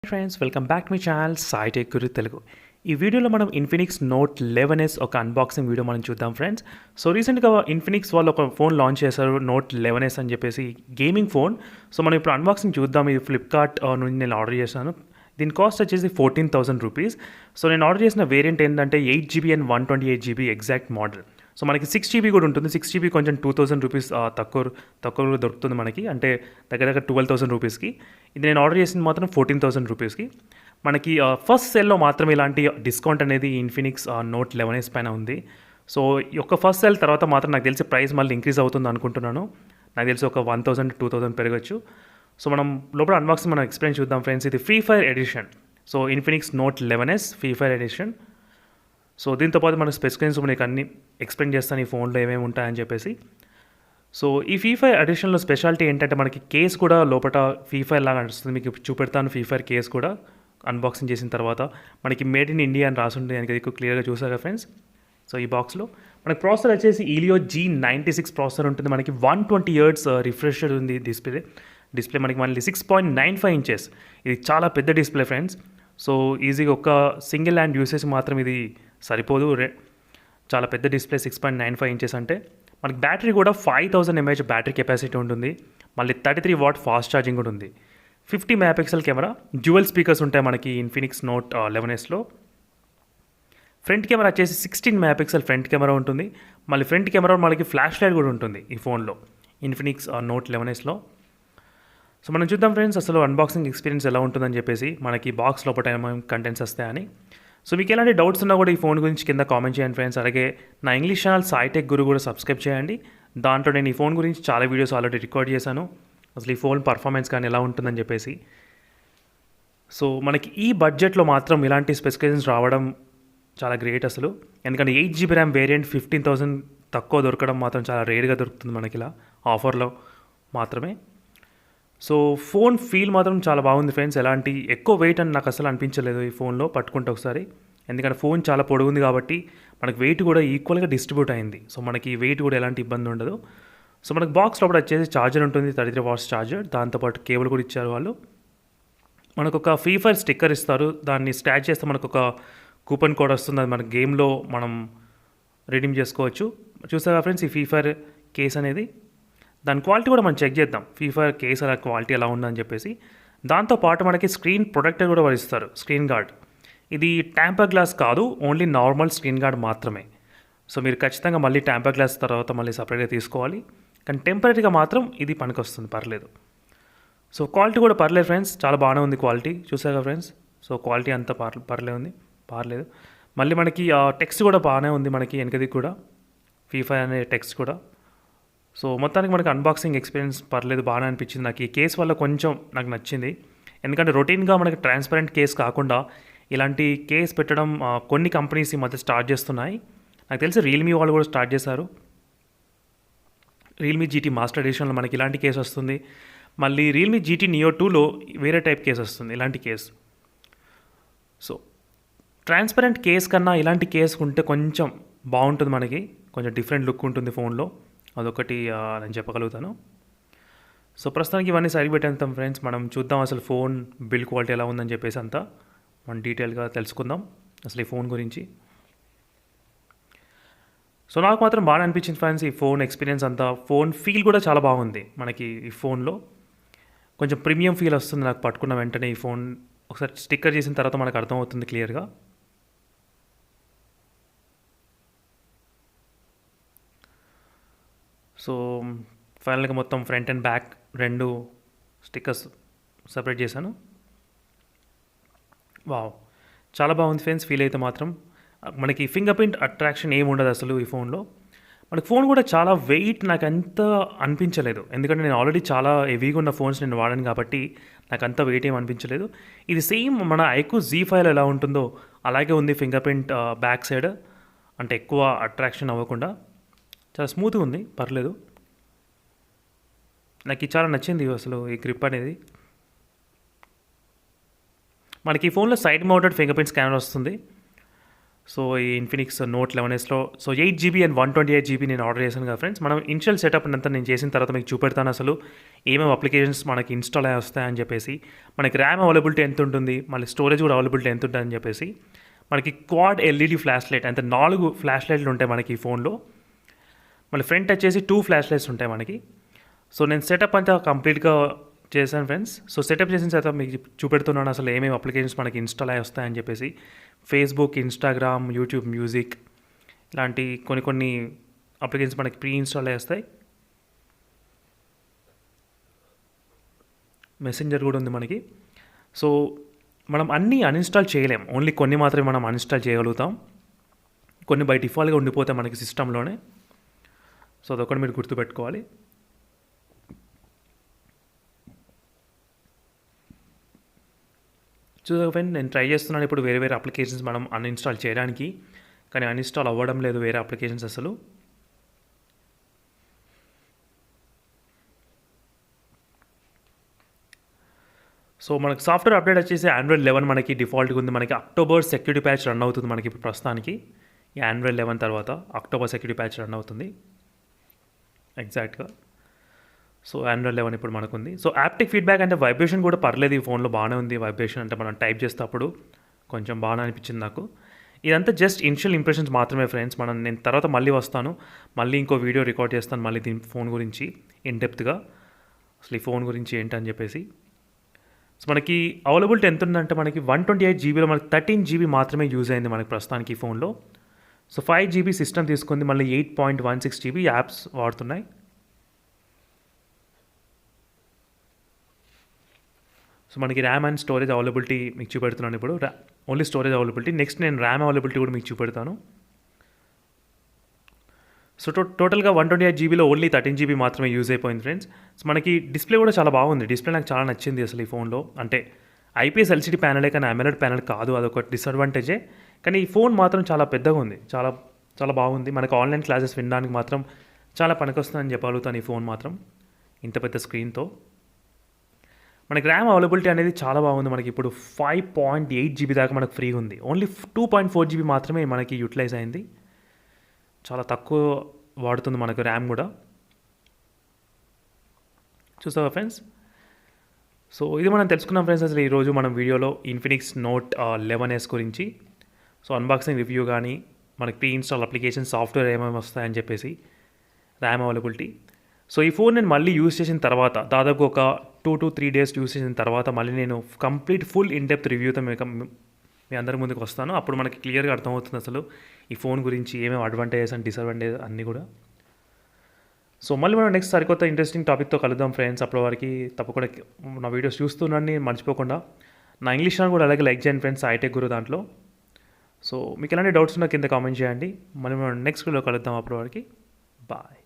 Friends welcome back to my channel Sai Tech Guru Telugu. ఈ వీడియోలో మనం ఇన్ఫినిక్స్ నోట్ 11s ఒక అన్బాక్సింగ్ వీడియో మనం చూద్దాం ఫ్రెండ్స్. సో రీసెంట్గా ఇన్ఫినిక్స్ వాళ్ళు ఒక ఫోన్ లాంచ్ చేశారు, నోట్ 11s అని చెప్పేసి గేమింగ్ ఫోన్. సో మనం ఇప్పుడు అన్బాక్సింగ్ చూద్దాం. ఇది ఫ్లిప్కార్ట్ నుండి నేను ఆర్డర్ చేశాను. దీని కాస్ట్ వచ్చేసి 14,000 రూపీస్. సో నేను ఆర్డర్ చేసిన వేరియంట్ ఏంటంటే 8GB and 128GB exact model. So మనకి 6GB కూడా ఉంటుంది. 6GB కొంచెం 2,000 రూపీస్ తక్కువ దొరుకుతుంది మనకి, అంటే దగ్గర 12,000 రూపీస్కి. ఇది నేను ఆర్డర్ చేసింది మాత్రం 14,000 రూపీస్కి. మనకి ఫస్ట్ సెల్లో మాత్రం ఇలాంటి డిస్కౌంట్ అనేది ఇన్ఫినిక్స్ నోట్ 11s పైన ఉంది. సో ఈ యొక్క ఫస్ట్ సెల్ తర్వాత మాత్రం నాకు తెలిసి ప్రైస్ మళ్ళీ ఇంక్రీజ్ అవుతుంది అనుకుంటున్నాను. నాకు తెలిసి ఒక 1,000 2,000 పెరగచ్చు. సో మనం లోపల అన్బాక్సింగ్ మనం ఎక్స్ప్లెయిన్ చూద్దాం ఫ్రెండ్స్. ఇది Free Fire edition. So Infinix note 11s Free Fire edition. So దీంతో పాటు మన స్పెసిఫికేషన్స్ మీకు అన్ని ఎక్స్ప్లెయిన్ చేస్తాను ఈ ఫోన్లో ఏమేమి ఉంటాయని చెప్పేసి. సో ఈ ఫ్రీ ఫైర్ ఎడిషన్లో స్పెషాలిటీ ఏంటంటే మనకి కేస్ కూడా లోపల ఫ్రీ ఫైర్ లాగా నడుస్తుంది. మీకు చూపెడతాను ఫ్రీ ఫైర్ కేస్ కూడా అన్బాక్సింగ్ చేసిన తర్వాత. మనకి మేడ్ ఇన్ ఇండియా అని రాసుంటుంది, దానికి ఎక్కువ క్లియర్గా చూసారా ఫ్రెండ్స్. సో ఈ బాక్స్లో మనకి ప్రాసెసర్ వచ్చేసి ఈలియో G96 ప్రాసెసర్ ఉంటుంది. మనకి 120 Hz రిఫ్రెష్ ఉంది డిస్ప్లే మనకి మళ్ళీ 6.95 ఇంచెస్. ఇది చాలా పెద్ద డిస్ప్లే ఫ్రెండ్స్. సో ఈజీగా ఒక సింగిల్ హ్యాండ్ యూసేజ్ మాత్రం ఇది సరిపోదు. చాలా పెద్ద డిస్ప్లే 6.95 ఇంచెస్ అంటే. మనకి బ్యాటరీ కూడా 5000 mAh బ్యాటరీ కెపాసిటీ ఉంటుంది. మళ్ళీ 33 వాట్ ఫాస్ట్ ఛార్జింగ్ కూడా ఉంది. 50 మెగాపిక్సెల్ కెమెరా, డ్యూయల్ స్పీకర్స్ ఉంటాయి మనకి ఇన్ఫినిక్స్ నోట్ 11sలో. ఫ్రంట్ కెమెరా వచ్చేసి 16 మెగాపిక్సెల్ ఫ్రంట్ కెమెరా ఉంటుంది. మళ్ళీ ఫ్రంట్ కెమెరా మనకి ఫ్లాష్ లైట్ కూడా ఉంటుంది ఈ ఫోన్లో ఇన్ఫినిక్స్ నోట్ 11sలో. సో మనం చూద్దాం ఫ్రెండ్స్ అసలు అన్బాక్సింగ్ ఎక్స్పీరియన్స్ ఎలా ఉంటుందని చెప్పేసి, మనకి బాక్స్ లోపల ఏమైనా కంటెంట్స్ వస్తాయని. సో మీకు ఎలాంటి డౌట్స్ ఉన్నా కూడా ఈ ఫోన్ గురించి కింద కామెంట్ చేయండి ఫ్రెండ్స్. అలాగే నా ఇంగ్లీష్ ఛానల్ సాయి టెక్ గురు కూడా సబ్స్క్రైబ్ చేయండి. దాంట్లో నేను ఈ ఫోన్ గురించి చాలా వీడియోస్ ఆల్రెడీ రికార్డ్ చేశాను, అసలు ఈ ఫోన్ పర్ఫార్మెన్స్ కానీ ఎలా ఉంటుందని చెప్పేసి. సో మనకి ఈ బడ్జెట్లో మాత్రం ఇలాంటి స్పెసిఫికేషన్స్ రావడం చాలా గ్రేట్ అసలు. ఎందుకంటే 8GB ర్యామ్ వేరియంట్ 15,000 తక్కువ దొరకడం మాత్రం చాలా రేర్గా దొరుకుతుంది మనకి ఇలా ఆఫర్లో మాత్రమే. సో ఫోన్ ఫీల్ మాత్రం చాలా బాగుంది ఫ్రెండ్స్. ఎలాంటి ఎక్కువ వెయిట్ అని నాకు అసలు అనిపించలేదు ఈ ఫోన్లో పట్టుకుంటే ఒకసారి. ఎందుకంటే ఫోన్ చాలా పొడుగుంది కాబట్టి మనకి వెయిట్ కూడా ఈక్వల్గా డిస్ట్రిబ్యూట్ అయింది. సో మనకి వెయిట్ కూడా ఎలాంటి ఇబ్బంది ఉండదు. సో మనకి బాక్స్ లోపల వచ్చేసి ఛార్జర్ ఉంటుంది, 33 వాట్స్ ఛార్జర్. దాంతోపాటు కేబుల్ కూడా ఇచ్చారు వాళ్ళు. మనకు ఒక ఫ్రీ ఫైర్ స్టిక్కర్ ఇస్తారు, దాన్ని స్టాచ్ చేస్తే మనకు ఒక కూపన్ కోడ్ వస్తుంది. అది మన గేమ్లో మనం రిడీమ్ చేసుకోవచ్చు. చూసారా ఫ్రెండ్స్ ఈ ఫ్రీ ఫైర్ కేస్ అనేది. దాని క్వాలిటీ కూడా మనం చెక్ చేద్దాం, ఫ్రీ ఫైర్ కేస్ అలా క్వాలిటీ ఎలా ఉందని చెప్పేసి. దాంతోపాటు మనకి స్క్రీన్ ప్రొటెక్టర్ కూడా వాళ్ళు ఇస్తారు, స్క్రీన్ గార్డ్. ఇది ట్యాంపర్ గ్లాస్ కాదు, ఓన్లీ నార్మల్ స్క్రీన్ గార్డ్ మాత్రమే. సో మీరు ఖచ్చితంగా మళ్ళీ ట్యాంపర్ గ్లాస్ తర్వాత మళ్ళీ సపరేట్గా తీసుకోవాలి. కానీ టెంపరీగా మాత్రం ఇది పనికొస్తుంది, పర్లేదు. సో క్వాలిటీ కూడా పర్లేదు ఫ్రెండ్స్, చాలా బాగానే ఉంది క్వాలిటీ. చూసాగా ఫ్రెండ్స్. సో క్వాలిటీ అంతా పర్లేదు. మళ్ళీ మనకి టెక్స్ట్ కూడా బాగానే ఉంది మనకి వెనకది కూడా, ఫ్రీ ఫైర్ అనే టెక్స్ట్ కూడా. సో మొత్తానికి మనకి అన్బాక్సింగ్ ఎక్స్పీరియన్స్ పర్లేదు, బాగానే అనిపించింది. నాకు ఈ కేస్ వల్ల కొంచెం నాకు నచ్చింది. ఎందుకంటే రొటీన్గా మనకి ట్రాన్స్పరెంట్ కేస్ కాకుండా ఇలాంటి కేస్ పెట్టడం కొన్ని కంపెనీస్ ఈ మధ్య స్టార్ట్ చేస్తున్నాయి. నాకు తెలిసి రియల్మీ వాళ్ళు కూడా స్టార్ట్ చేశారు. రియల్మీ GT మాస్టర్ ఎడిషన్లో మనకి ఇలాంటి కేసు వస్తుంది. మళ్ళీ రియల్మీ GT Neo 2లో వేరే టైప్ కేసు వస్తుంది, ఇలాంటి కేసు. సో ట్రాన్స్పరెంట్ కేస్ కన్నా ఇలాంటి కేసు ఉంటే కొంచెం బాగుంటుంది, మనకి కొంచెం డిఫరెంట్ లుక్ ఉంటుంది ఫోన్లో. అదొకటి నేను చెప్పగలుగుతాను. సో ప్రస్తుతానికి ఇవన్నీ సైడ్ పెట్టేద్దాం ఫ్రెండ్స్. మనం చూద్దాం అసలు ఫోన్ బిల్డ్ క్వాలిటీ ఎలా ఉందని చెప్పేసి అంతా మనం డీటెయిల్గా తెలుసుకుందాం అసలు ఈ ఫోన్ గురించి. సో నాకు మాత్రం బాగా అనిపించింది ఫ్రెండ్స్ ఈ ఫోన్ ఎక్స్పీరియన్స్ అంతా. ఫోన్ ఫీల్ కూడా చాలా బాగుంది మనకి ఈ ఫోన్లో. కొంచెం ప్రీమియం ఫీల్ వస్తుంది నాకు పట్టుకున్న వెంటనే. ఈ ఫోన్ ఒకసారి స్టిక్కర్ చేసిన తర్వాత మనకు అర్థమవుతుంది క్లియర్గా. సో ఫైనల్గా మొత్తం ఫ్రంట్ అండ్ బ్యాక్ రెండు స్టిక్కర్స్ సపరేట్ చేశాను. వావ్, చాలా బాగుంది ఫ్రెండ్స్. ఫీల్ అయితే మాత్రం మనకి ఫింగర్ ప్రింట్ అట్రాక్షన్ ఏమి ఉండదు అసలు ఈ ఫోన్లో. మనకి ఫోన్ కూడా చాలా వెయిట్ నాకు అంత అనిపించలేదు, ఎందుకంటే నేను ఆల్రెడీ చాలా హెవీగా ఉన్న ఫోన్స్ నేను వాడాను కాబట్టి నాకు అంత వెయిట్ ఏం అనిపించలేదు. ఇది సేమ్ మన iQOO Z5లో ఎలా ఉంటుందో అలాగే ఉంది ఫింగర్ ప్రింట్ బ్యాక్ సైడ్, అంటే ఎక్కువ అట్రాక్షన్ అవ్వకుండా చాలా స్మూత్గా ఉంది, పర్లేదు. నాకు ఇది చాలా నచ్చింది అసలు ఈ గ్రిప్ అనేది. మనకి ఈ ఫోన్లో side mounted fingerprint scanner వస్తుంది. సో ఈ ఇన్ఫినిక్స్ నోట్ 11ఎస్లో సో 8 GB అండ్ 128 GB నేను ఆర్డర్ చేశాను కదా ఫ్రెండ్స్. మనం ఇనిషియల్ సెటప్ అంతా నేను చేసిన తర్వాత మీకు చూపెడతాను అసలు ఏమేమి అప్లికేషన్స్ మనకి ఇన్స్టాల్ అయ్యి వస్తాయని చెప్పేసి, మనకి ర్యామ్ అవైలబిలిటీ ఎంత ఉంటుంది, మళ్ళీ స్టోరేజ్ కూడా అవైలబిలిటీ ఎంత ఉంటుందని చెప్పేసి. మనకి క్వాడ్ ఎల్ఈడి ఫ్లాష్ లైట్ అంటే 4 ఫ్లాష్ లైట్లు ఉంటాయి మనకి ఈ ఫోన్లో. మళ్ళీ ఫ్రంట్ వచ్చేసి 2 ఫ్లాష్ లైట్స్ ఉంటాయి మనకి. సో నేను సెటప్ అంతా కంప్లీట్గా చేశాను ఫ్రెండ్స్. సో సెటప్ చేసిన తర్వాత మీకు చూపెడుతున్నాను అసలు ఏమేమి అప్లికేషన్స్ మనకి ఇన్స్టాల్ అయ్యి వస్తాయని చెప్పేసి. ఫేస్బుక్, ఇన్స్టాగ్రామ్, యూట్యూబ్ మ్యూజిక్ ఇలాంటి కొన్ని అప్లికేషన్స్ మనకి ప్రీ ఇన్స్టాల్ అయ్యి వస్తాయి. మెసెంజర్ కూడా ఉంది మనకి. సో మనం అన్నీ అన్ఇన్స్టాల్ చేయలేం, ఓన్లీ కొన్ని మాత్రమే మనం అన్ఇన్స్టాల్ చేయగలుగుతాం. కొన్ని బై డిఫాల్ట్గా ఉండిపోతాయి మనకి సిస్టంలోనే. సో అదొకటి మీరు గుర్తుపెట్టుకోవాలి. ఫ్రెండ్ నేను ట్రై చేస్తున్నాను ఇప్పుడు వేరే అప్లికేషన్స్ మనం అన్ఇన్స్టాల్ చేయడానికి, కానీ అన్ఇన్స్టాల్ అవ్వడం లేదు వేరే అప్లికేషన్స్ అసలు. సో మనకి సాఫ్ట్వేర్ అప్డేట్ వచ్చేసి Android 11 మనకి డిఫాల్ట్గా ఉంది. మనకి అక్టోబర్ సెక్యూరిటీ ప్యాచ్ రన్ అవుతుంది మనకి ఇప్పుడు ప్రస్తుతానికి. ఈ Android 11 తర్వాత అక్టోబర్ సెక్యూరిటీ ప్యాచ్ రన్ అవుతుంది ఎగ్జాక్ట్గా. సో Android 11 ఇప్పుడు మనకుంది. సో యాప్టిక్ ఫీడ్బ్యాక్ అంటే వైబ్రేషన్ కూడా పర్లేదు ఈ ఫోన్లో, బాగానే ఉంది వైబ్రేషన్. అంటే మనం టైప్ చేసేటప్పుడు కొంచెం బాగానే అనిపించింది నాకు. ఇదంతా జస్ట్ ఇనిషియల్ ఇంప్రెషన్స్ మాత్రమే ఫ్రెండ్స్. నేను తర్వాత మళ్ళీ వస్తాను, మళ్ళీ ఇంకో వీడియో రికార్డ్ చేస్తాను మళ్ళీ దీని ఫోన్ గురించి ఇన్ డెప్త్గా, అసలు ఈ ఫోన్ గురించి ఏంటని చెప్పేసి. సో మనకి అవైలబిలిటీ ఎంత ఉందంటే మనకి 128 GBలో మనకి 13 GB మాత్రమే యూజ్ అయింది మనకి ప్రస్తుతానికి ఈ ఫోన్లో. సో 5 GB సిస్టమ్ తీసుకుంది, మళ్ళీ 8.16 GB యాప్స్ వాడుతున్నాయి. సో మనకి ర్యామ్ అండ్ స్టోరేజ్ అవైలబిలిటీ మీకు చూపెడుతున్నాను ఇప్పుడు. Only storage availability. నెక్స్ట్ నేను ర్యామ్ అవైలబిలిటీ కూడా మీకు చూపెడతాను. సో టోటల్గా 128 GBలో ఓన్లీ 13 GB మాత్రమే యూజ్ అయిపోయింది ఫ్రెండ్స్. సో మనకి డిస్ప్లే కూడా చాలా బాగుంది. డిస్ప్లే నాకు చాలా నచ్చింది అసలు ఈ ఫోన్లో. అంటే IPS LCD ప్యానలే కానీ AMOLED ప్యానల్ కాదు, అదొక డిసడ్వాంటేజే. కానీ ఈ ఫోన్ మాత్రం చాలా పెద్దగా ఉంది, చాలా చాలా బాగుంది. మనకు ఆన్లైన్ క్లాసెస్ వినడానికి మాత్రం చాలా పనికొస్తుందని చెప్పగలుగుతాను ఈ ఫోన్ మాత్రం ఇంత పెద్ద స్క్రీన్తో. మనకి ర్యామ్ అవైలబిలిటీ అనేది చాలా బాగుంది. మనకి ఇప్పుడు 5.8 GB దాకా మనకు ఫ్రీ ఉంది. ఓన్లీ 2.4 GB మాత్రమే మనకి యూటిలైజ్ అయింది. చాలా తక్కువ వాడుతుంది మనకు ర్యామ్ కూడా. చూసావా ఫ్రెండ్స్? సో ఇది మనం తెలుసుకున్నాం ఫ్రెండ్స్ అసలు ఈరోజు మనం వీడియోలో ఇన్ఫినిక్స్ నోట్ 11s గురించి. సో అన్బాక్సింగ్ రివ్యూ కానీ, మనకి ప్రీ ఇన్స్టాల్ అప్లికేషన్ సాఫ్ట్వేర్ ఏమేమి వస్తాయని చెప్పేసి, ర్యామ్ అవైలబిలిటీ. సో ఈ ఫోన్ నేను మళ్ళీ యూజ్ చేసిన తర్వాత దాదాపు ఒక 2 to 3 days యూజ్ చేసిన తర్వాత మళ్ళీ నేను కంప్లీట్ ఫుల్ ఇన్ డెప్త్ రివ్యూతో మీ అందరి ముందుకు వస్తాను. అప్పుడు మనకి క్లియర్గా అర్థమవుతుంది అసలు ఈ ఫోన్ గురించి ఏమేమి అడ్వాంటేజెస్ అండ్ డిసడ్వాంటేజెస్ అన్నీ కూడా. సో మళ్ళీ మనం నెక్స్ట్ సరికొత్త ఇంట్రెస్టింగ్ టాపిక్తో కలుద్దాం ఫ్రెండ్స్. అప్పటి వరకు తప్పకుండా నా వీడియోస్ చూస్తున్నాను మర్చిపోకుండా. నా ఇంగ్లీష్ ఛానల్ కూడా అలాగే లైక్ చేయండి ఫ్రెండ్స్, ఐటెక్ గురు దాంట్లో. సో మీకు ఎలాంటి డౌట్స్ ఉన్నా కింద కామెంట్ చేయండి. మళ్ళీ మనం నెక్స్ట్ వీడియోలో కలుద్దాం. అప్పటి వరకు బాయ్.